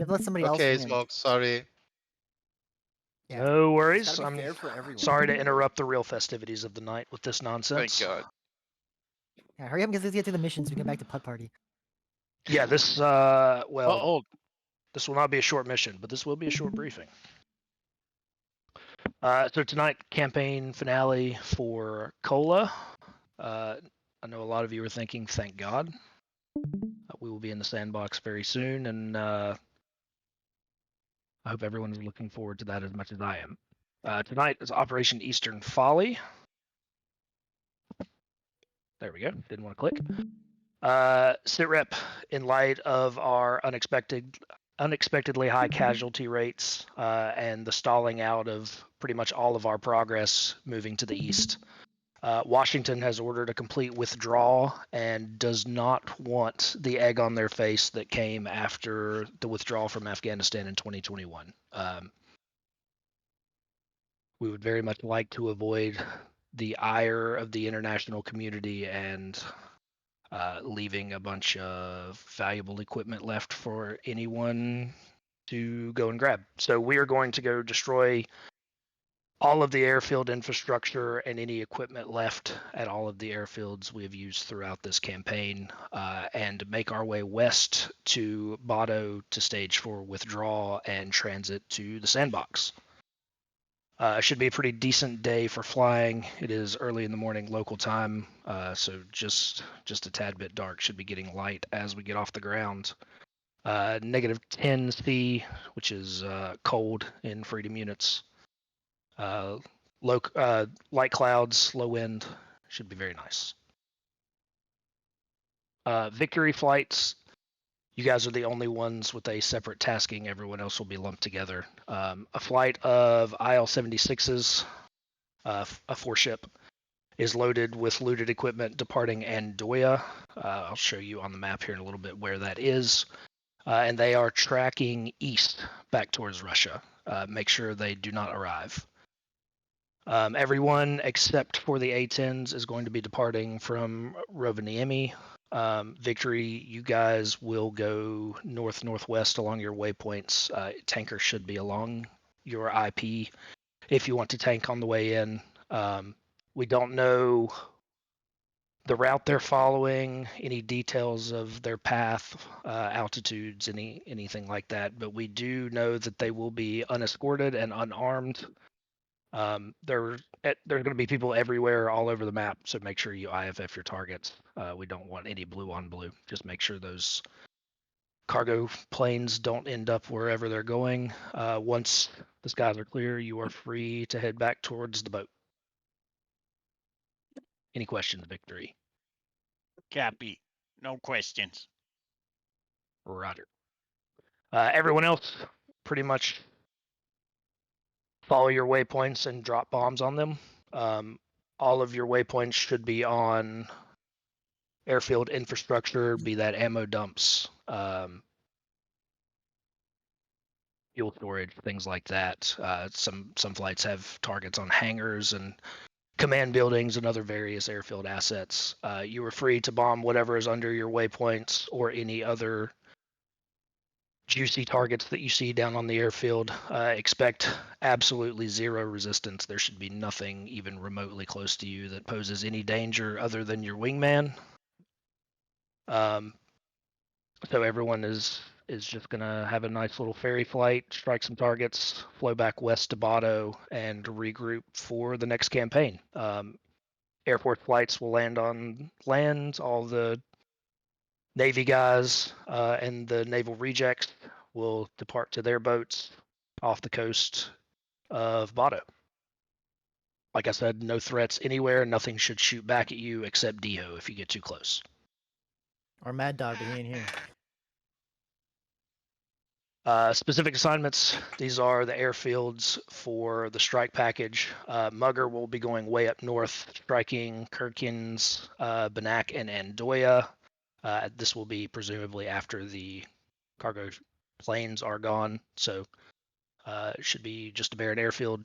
have to let somebody else Okay, win. Smoke, sorry. Yeah. No It's worries. gotta be I'm fair for everyone. sorry to interrupt the real festivities of the night with this nonsense. Thank God. Yeah, hurry up and get to the mission so we can get back to Putt Party. Yeah, this Oh, this will not be a short mission, but this will be a short briefing. So tonight, campaign finale for Cola. I know a lot of you are thinking, thank God. We will be in the sandbox very soon, and I hope everyone is looking forward to that as much as I am. Tonight is Operation Eastern Folly. There we go. Didn't want to click. SITREP, in light of our unexpectedly high casualty rates and the stalling out of pretty much all of our progress moving to the east, Washington has ordered a complete withdrawal and does not want the egg on their face that came after the withdrawal from Afghanistan in 2021. We would very much like to avoid the ire of the international community and leaving a bunch of valuable equipment left for anyone to go and grab. So we are going to go destroy all of the airfield infrastructure and any equipment left at all of the airfields we have used throughout this campaign, and make our way west to Bado to stage for withdrawal and transit to the sandbox. It should be a pretty decent day for flying. It is early in the morning local time, so just a tad bit dark. Should be getting light as we get off the ground. Negative 10 C, which is cold in freedom units. Light clouds, low wind. Should be very nice. Victory flights. You guys are the only ones with a separate tasking. Everyone else will be lumped together. A flight of IL-76s, a 4-ship, is loaded with looted equipment departing Andoya. I'll show you on the map here in a little bit where that is. And they are tracking east back towards Russia. Make sure they do not arrive. Everyone except for the A-10s is going to be departing from Rovaniemi. Victory, you guys will go north-northwest along your waypoints. Tankers should be along your IP if you want to tank on the way in. We don't know the route they're following, any details of their path, altitudes, anything like that, but we do know that they will be unescorted and unarmed. There's going to be people everywhere, all over the map, so make sure you IFF your targets. We don't want any blue on blue. Just make sure those cargo planes don't end up wherever they're going. Once the skies are clear, you are free to head back towards the boat. Any questions, Victory? Cappy. No questions. Roger. Everyone else, pretty much follow your waypoints and drop bombs on them. All of your waypoints should be on airfield infrastructure, be that ammo dumps, fuel storage, things like that. Some flights have targets on hangars and command buildings and other various airfield assets. You are free to bomb whatever is under your waypoints or any other juicy targets that you see down on the airfield. Expect absolutely zero resistance. There should be nothing even remotely close to you that poses any danger other than your wingman. So everyone is just gonna have a nice little ferry flight, strike some targets, flow back west to Bado, and regroup for the next campaign. Air Force flights will land on land. All the Navy guys and the naval rejects will depart to their boats off the coast of Bado. Like I said, no threats anywhere. Nothing should shoot back at you except Dio if you get too close. Or Mad Dog, but he ain't here. Specific assignments, these are the airfields for the strike package. Mugger will be going way up north, striking Kirkins, Banak, and Andoya. This will be presumably after the cargo planes are gone, so it should be just a barren airfield.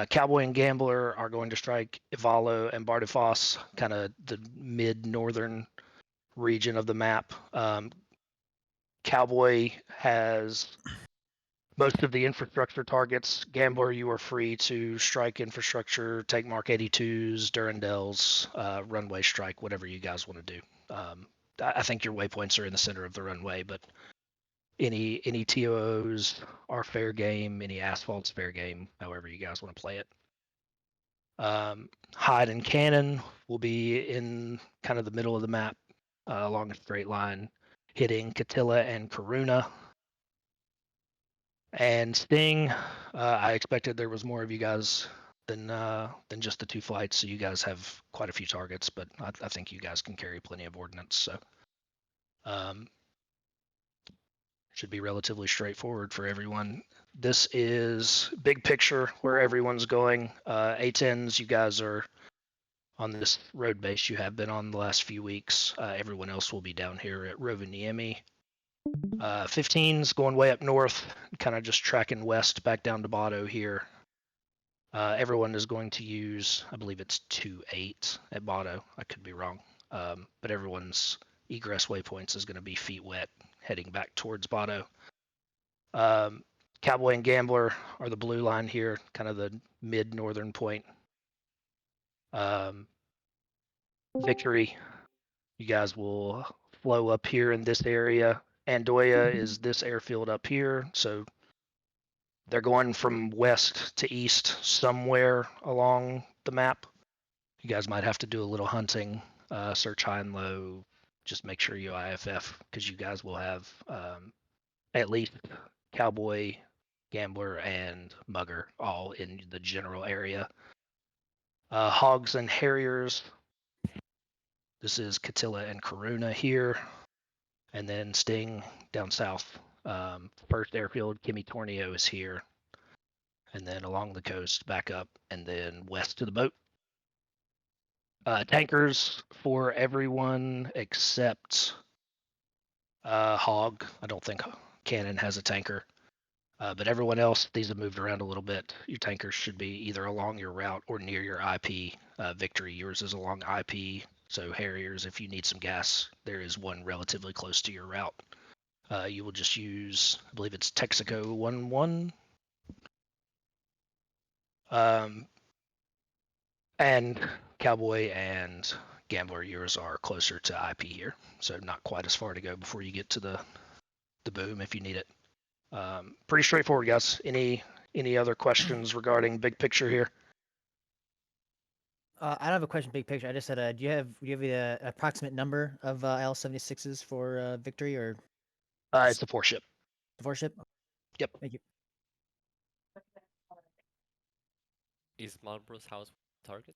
Cowboy and Gambler are going to strike Ivalo and Bardufoss, kind of the mid-northern region of the map. Cowboy has most of the infrastructure targets. Gambler, you are free to strike infrastructure, take Mark 82s, Durandals, runway strike, whatever you guys want to do. I think your waypoints are in the center of the runway, but any TOOs are fair game. Any asphalt's fair game. However you guys want to play it. Hide and Cannon will be in kind of the middle of the map, along a straight line, hitting Catilla and Karuna. And Sting, I expected there was more of you guys than just the 2 flights, so you guys have quite a few targets, but I think you guys can carry plenty of ordnance, so should be relatively straightforward for everyone. This is big picture where everyone's going. A10s, you guys are on this road base you have been on the last few weeks. Everyone else will be down here at Rovaniemi. 15's going way up north, kind of just tracking west back down to Botto here. Everyone is going to use, I believe it's 2-8 at Botto. I could be wrong. But everyone's egress waypoints is going to be feet wet heading back towards Botto. Cowboy and Gambler are the blue line here, kind of the mid-northern point. Victory, you guys will flow up here in this area. Andoya is this airfield up here, so they're going from west to east somewhere along the map. You guys might have to do a little hunting, search high and low, just make sure you IFF, because you guys will have at least Cowboy, Gambler, and Mugger all in the general area. Hogs and Harriers, this is Catilla and Karuna here, and then Sting down south. First airfield, Kimmy Tornio is here, and then along the coast back up, and then west to the boat. Tankers for everyone except Hog. I don't think Cannon has a tanker. But everyone else, these have moved around a little bit. Your tankers should be either along your route or near your IP. Victory, yours is along IP. So Harriers, if you need some gas, there is one relatively close to your route. You will just use, I believe it's Texaco 11. And Cowboy and Gambler, yours are closer to IP here. So not quite as far to go before you get to the boom if you need it. Pretty straightforward, guys. Any other questions regarding big picture here? I don't have a question, big picture. I just said, do you have the approximate number of L76s for Victory or It's the 4 ship. the 4 ship? Yep. Thank you. Is Marlborough's house target?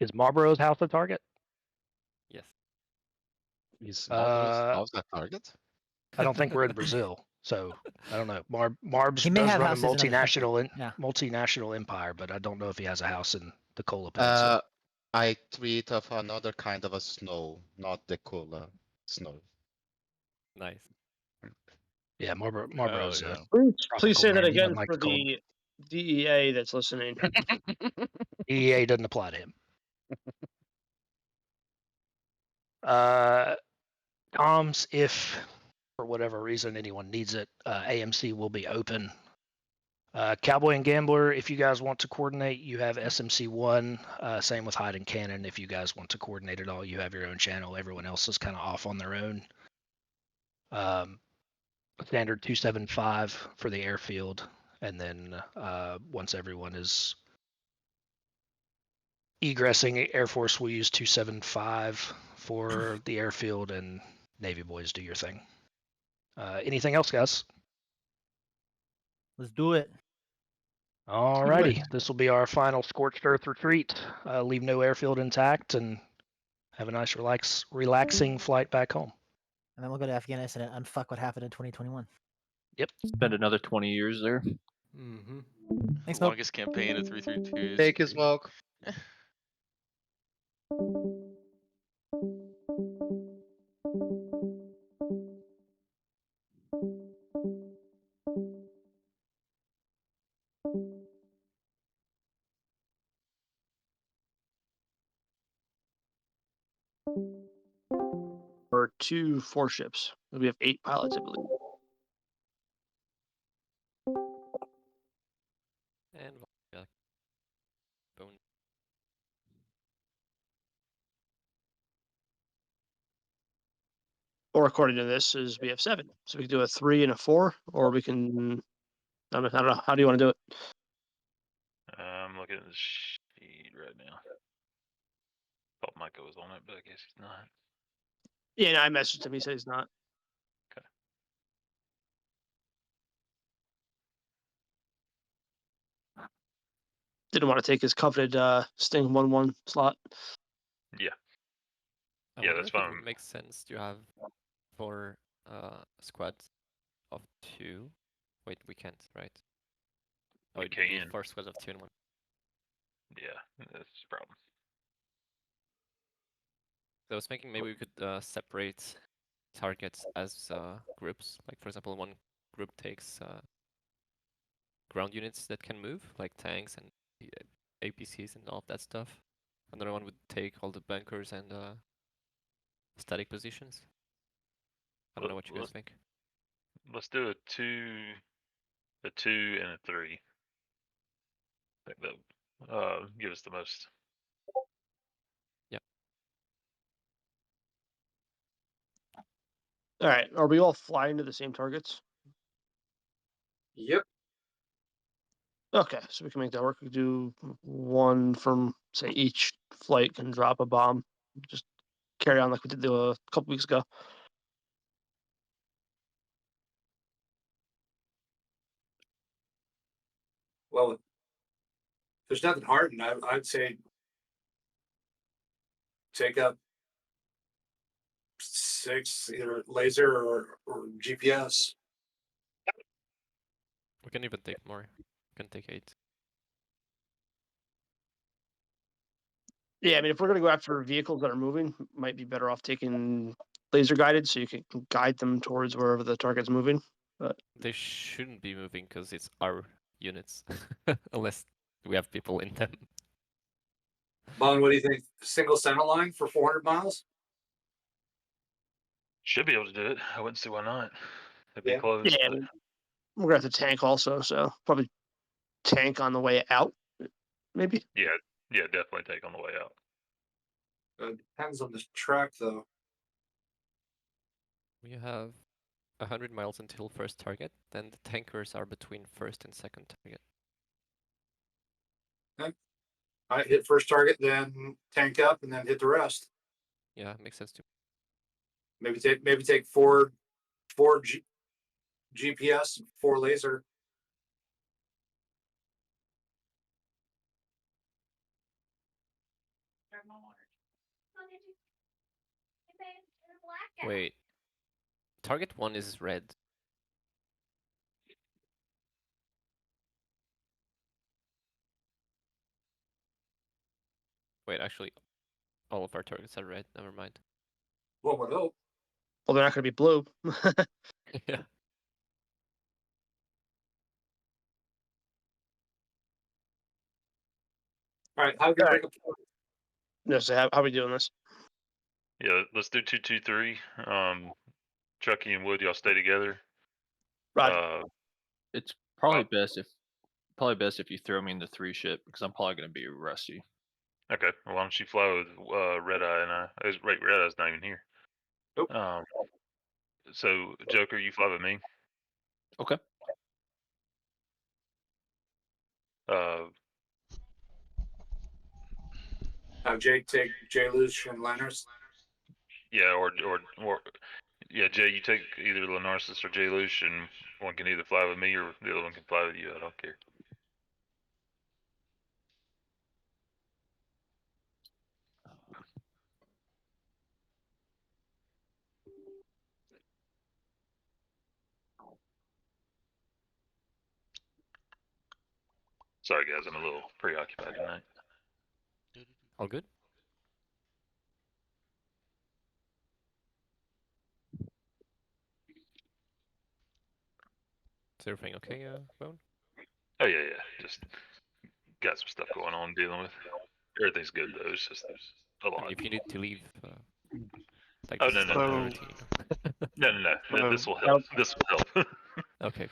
Is Marlborough's house a target? Yes. Is Marlborough's Uh, house a target? I don't think we're in Brazil, so I don't know. Marbs He may does have run a houses in other multinational Yeah. multinational empire, but I don't know if he has a house in the Kola Peninsula. I tweet of another kind of a snow, not the cola snow. Nice. Yeah, Marlborough's yeah. Please say that man. He again doesn't like for the cold. the DEA that's listening. EA doesn't apply to him. Comms, if for whatever reason anyone needs it, AMC will be open. Cowboy and Gambler, if you guys want to coordinate, you have SMC1. Same with Hide and Cannon. If you guys want to coordinate at all, you have your own channel. Everyone else is kind of off on their own. Standard 275 for the airfield. And then once everyone is egressing, Air Force will use 275 for the airfield, and Navy boys do your thing. Anything else, guys? Let's do it. Alrighty, this will be our final scorched earth retreat. Leave no airfield intact and have a nice relaxing flight back home. And then we'll go to Afghanistan and unfuck what happened in 2021. Yep. Spend another 20 years there. Mm-hmm. Thanks, Smoke. Longest campaign of 332. Take his smoke. Or 2 4 ships. We have 8 pilots, I believe. And yeah, bone. Or according to this, is we have 7. So we can do a 3 and a 4, or we can. I don't know. How do you want to do it? I'm looking at the sheet right now. Thought Micah was on it, but I guess he's not. Yeah, no, I messaged him. He said he's not. Okay. Didn't want to take his coveted Sting 1/1 slot. Yeah. I Yeah, wonder that's if it fine. would make sense to have 4 squads of 2. Wait, we can't, right? Oh, We it would be can. 4 squads of 2 and 1. Yeah, that's the problem. So I was thinking maybe we could separate targets as groups. Like for example, one group takes ground units that can move, like tanks and APCs and all of that stuff. Another one would take all the bunkers and static positions. I don't know what you guys think. Let's do a 2, and a 3. I think that'll give us the most. All right. Are we all flying to the same targets? Yep. Okay, so we can make that work. We do 1 from, say, each flight can drop a bomb. Just carry on like we did a couple weeks ago. Well, there's nothing hard, and I'd say take up 6, either laser or GPS. We can even take more. We can take 8. Yeah, I mean, if we're gonna go after vehicles that are moving, might be better off taking laser guided, so you can guide them towards wherever the target's moving. But They shouldn't be moving because it's our units, unless we have people in them. Bon, what do you think? Single center line for 400 miles? Should be able to do it. I wouldn't see why not. It'd be Yeah. close. yeah, But we're gonna have to tank also, so probably tank on the way out, maybe. yeah, definitely take on the way out. Depends on the track, though. We have 100 miles until first target, then the tankers are between first and second target. I hit first target, then tank up, and then hit the rest. Yeah, makes sense to Maybe take 4 GPS, 4 laser. Wait. Target 1 is red. Wait, actually, all of our targets are red. Never mind. One would hope. Well, they're not gonna be blue. Yeah. All right, how can we All right. break up? No, so how are we doing this? Yeah, let's do 2, 2, 3. Chucky and Wood, y'all stay together. Roger. It's probably best if you throw me in the 3 ship because I'm probably gonna be rusty. Okay, well, why don't you fly with Red Eye and I? Right, Red Eye's not even here. Nope. So Joker, you fly with me. Okay. Have Jake take J. Luce and Lanners. Yeah, or yeah, Jay, you take either Lenarsis or Jay Lush, and one can either fly with me or the other one can fly with you. I don't care. Sorry, guys, I'm a little preoccupied tonight. All good? Is everything okay, Bone? Oh yeah, just got some stuff going on dealing with. Everything's good though. It's just a I lot. mean, if you need to leave, like Oh this is no, not a no, priority, no. This will help. This will help. Okay.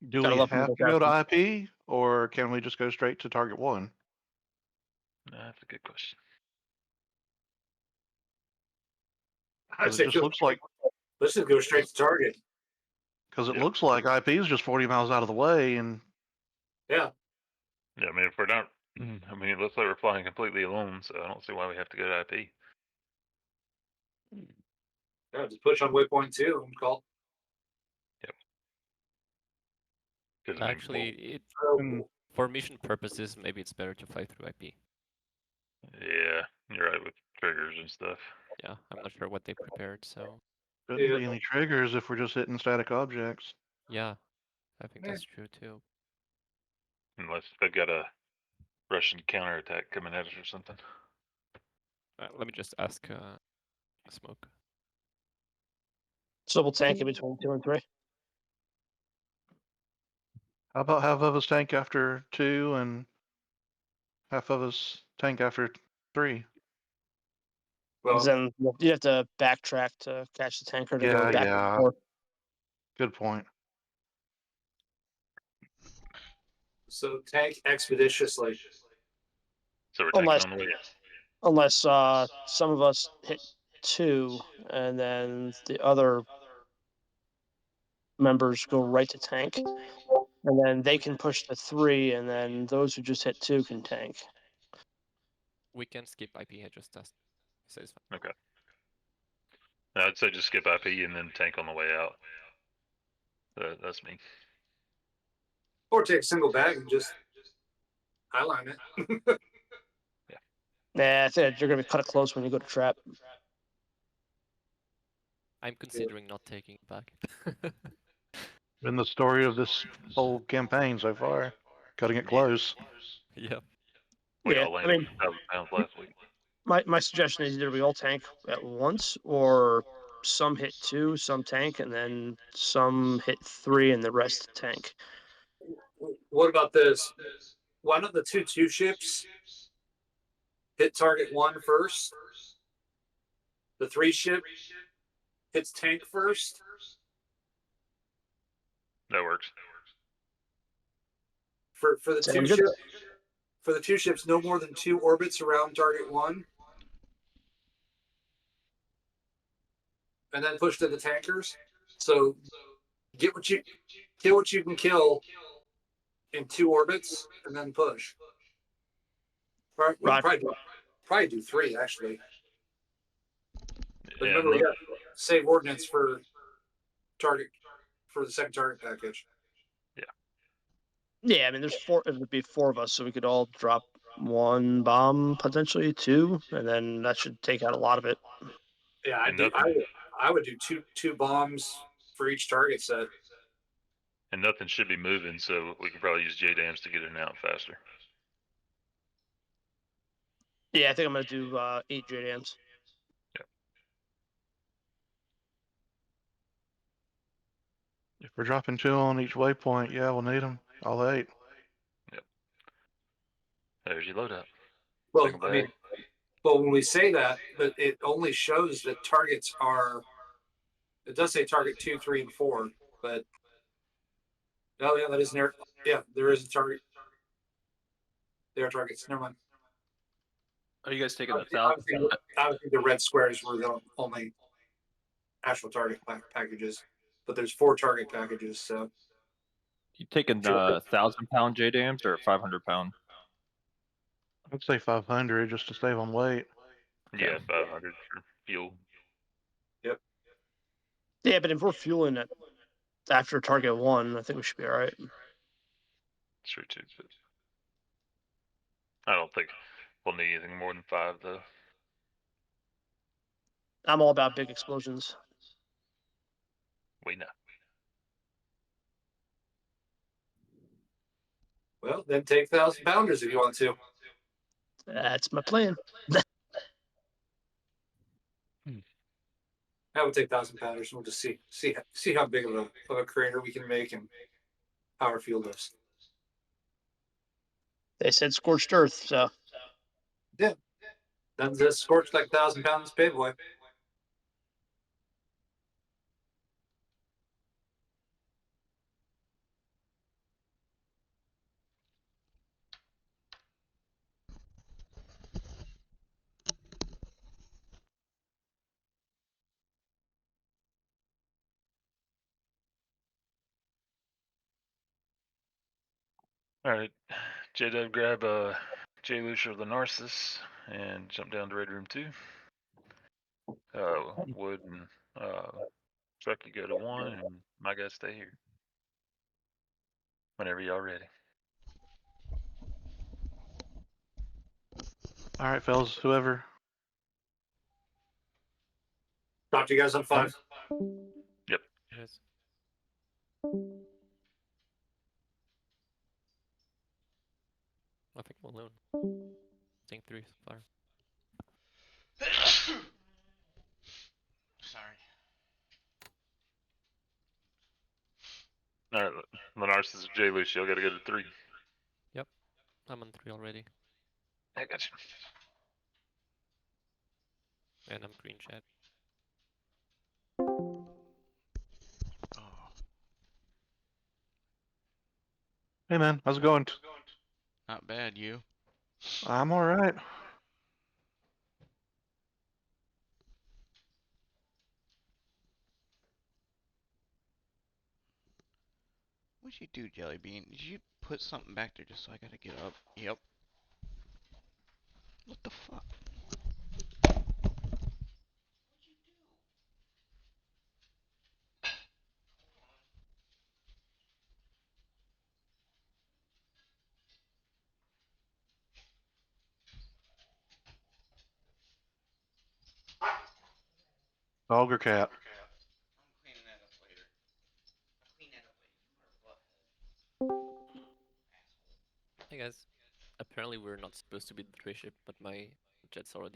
Do Gotta we love him have to to go to look IP? or can we just go straight to target 1? That's a good question. I'd Because say it just looks like let's just go straight to target. because it Yep. looks like IP is just 40 miles out of the way, and Yeah. Yeah, I mean, if we're not, I mean, it looks like we're flying completely alone, so I don't see why we have to go to IP. Yeah, just push on waypoint 2 and call. Because I mean, Actually, and for mission purposes, maybe it's better to fly through IP. yeah, you're right with triggers and stuff. Yeah, I'm not sure what they prepared, so shouldn't be Yeah. any triggers if we're just hitting static objects. yeah, I think Yeah. that's true too. Unless they've got a Russian counterattack coming at us or something. Let me just ask Smoke. So we'll tank in between 2 and 3. How about half of us tank after 2 and half of us tank after 3? Well, Then you have to backtrack to catch the tanker to Yeah, go back yeah. and forth. Good point. so tank expeditiously. So we're tanking Unless on the way. unless some of us hit 2 and then the other members go right to tank, and then they can push to 3, and then those who just hit 2 can tank. We can skip IP head just test. So it's fine. Okay. I'd say just skip IP and then tank on the way out. That's me. Or take a single bag and just highline it. Nah, I think you're gonna be cut it close when you go to trap. I'm considering not taking it back. Been the story of this whole campaign so far, cutting it Yeah. close. Yeah. We Yeah, all I landed mean, 1,000 pounds last week. my suggestion is either we all tank at once, or some hit 2, some tank, and then some hit 3, and the rest tank. What about this? Why don't the two ships hit target 1 first? The 3 ship hits tank first. That works. For the Sound 2 good? ships, no more than 2 orbits around target 1, and then push to the tankers. So kill what you can kill in 2 orbits, and then push. We can probably do 3 actually. But Yeah, remember, we got to save ordnance for the second target package. Yeah, I mean, it would be 4 of us, so we could all drop 1 bomb, potentially 2, and then that should take out a lot of it. Yeah, And nothing, I would do two bombs for each target set. and nothing should be moving, so we can probably use JDAMs to get in and out faster. Yeah, I think I'm gonna do 8 JDMs. If we're dropping 2 on each waypoint, yeah, we'll need them. All 8. Yep. There's your loadout. Well, Single I mean, bag. well, when we say that, but it only shows that targets are. It does say target 2, 3, and 4, but oh yeah, that is there. Yeah, there is a target. There are targets. Never mind. Are you guys taking the Obviously, the red squares were the only actual target packages, but there's 4 target packages. So You taking 1,000-pound JDAMs or 500-pound? I'd say 500 just to save on weight. Yeah, 500 for fuel. Yep. Yeah, but if we're fueling it after target 1, I think we should be all right. Sure too, but I don't think we'll need anything more than 5 though. I'm all about big explosions. We know. Well, then take 1,000-pounders if you want to. That's my plan. I would take 1,000-pounders. We'll just see how big of a crater we can make and how our fuel does. They said scorched earth, so Yeah, that's just scorched like 1,000 pounds, pay boy. All right, J-Dub, grab J. Lucia the Narcissus and jump down to Red Room 2. Wood and Truck, you go to 1, and my guys stay here. Whenever y'all ready. All right, fellas, whoever. Talk to you guys on 5. Yep. Yes. I think I'm alone. I think 3 so far. Sorry. All right, the Narcissus and J. Lucia, y'all gotta go to 3. Yep. I'm on 3 already. I got you. And I'm green chat. Oh, Hey man, how's it going? not bad, you. I'm all right. What'd you do, Jelly Bean? Did you put something back there just so I gotta get up? Yep. What the fuck? Dog or cat? I'm cleaning that up later. I'll clean that up later. You are a butthead. Hey guys. Apparently we're not supposed to be the 3 ship, but my jet's already